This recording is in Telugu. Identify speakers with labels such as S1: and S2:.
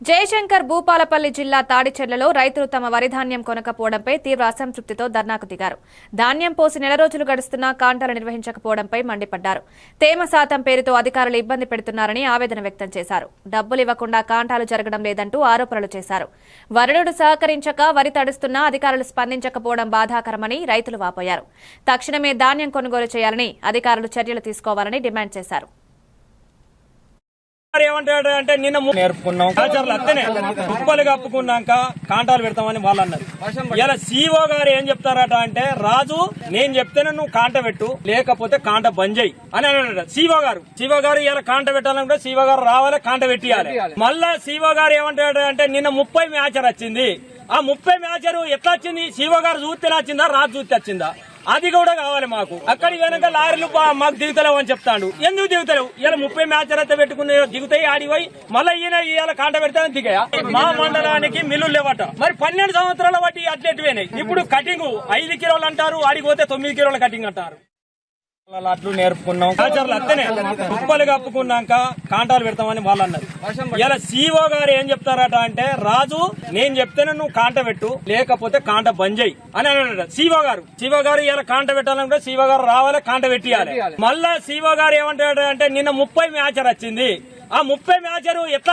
S1: జయశంకర్ భూపాలపల్లి జిల్లా తాడిచెర్లలో రైతులు తమ వరి ధాన్యం కొనకపోవడంపై తీవ్ర అసంతృప్తితో ధర్నాకు దిగారు. ధాన్యం పోసి నెల రోజులు గడుస్తున్నా కాంటాలు నిర్వహించకపోవడంపై మండిపడ్డారు. తేమ శాతం పేరుతో అధికారులు ఇబ్బంది పెడుతున్నారని ఆవేదన వ్యక్తం చేశారు. డబ్బులు ఇవ్వకుండా కాంటాలు జరగడం లేదంటూ ఆరోపణలు చేశారు. వరుణుడు సహకరించక వరి తడుస్తున్నా అధికారులు స్పందించకపోవడం బాధాకరమని రైతులు వాపోయారు. తక్షణమే ధాన్యం కొనుగోలు చేయాలని అధికారులు చర్యలు తీసుకోవాలని డిమాండ్ చేశారు.
S2: ఏమంటాడంటే నిన్న నేర్పుకున్నాం ఆచారాలు అత్తనే కుప్పలు కప్పుకున్నాక కాంటాలు పెడతామని వాళ్ళు అన్నారు. ఇలా సీఓ గారు ఏం చెప్తారట అంటే, రాజు నేను చెప్తేనే నువ్వు కాంట పెట్టు, లేకపోతే కాంట బంద్ చేయి అని అన్నాడు సీఓ గారు. ఇలా కాంట పెట్టాలంటే సీఓ గారు రావాలి, కాంట పెట్టియాలి. మళ్ళా సీఓ గారు ఏమంటాడంటే, నిన్న 30 మ్యాచర్ వచ్చింది. ఆ 30 మ్యాచర్ ఎట్లా వచ్చింది? సీఓ గారు చూస్తే వచ్చిందా, రాజు చూస్తే వచ్చిందా? అది కూడా కావాలి మాకు. అక్కడికి వెనక లారీలు మాకు దిగుతలేవు అని చెప్తాడు. ఎందుకు దిగుతలేవు? ఇలా 30 మ్యాచర్ అయితే పెట్టుకుని దిగుతాయి, ఆడిపోయి మళ్ళీ ఈయన కాంట పెడతానని దిగాయా? మా మండలానికి మిల్లులు లేవట. మరి 12 సంవత్సరాల బట్టి అట్లెట్టువేనాయి. ఇప్పుడు కటింగ్ 5 కిలోలు అంటారు, ఆడికి పోతే 9 కిలోల కటింగ్ అంటారు. అట్లు నేర్పుకున్నాం ఆచారాలు అత్తనే కుప్పలు కప్పుకున్నాక కాంటాలు పెడతామని వాళ్ళు అన్నారు. ఇలా సీఓ గారు ఏం చెప్తారట అంటే, రాజు నేను చెప్తేనే నువ్వు కాంట పెట్టు, లేకపోతే కాంట బంద్ చేయి అని అన్నాడు సీఓ గారు. ఇలా కాంట పెట్టాలంటే సీఓ గారు రావాలి, కాంట పెట్టియాలి. మళ్ళా సీఓ గారు ఏమంటాడు అంటే, నిన్న 30 మ్యాచర్ వచ్చింది. ఆ 30 మ్యాచర్ ఎట్లా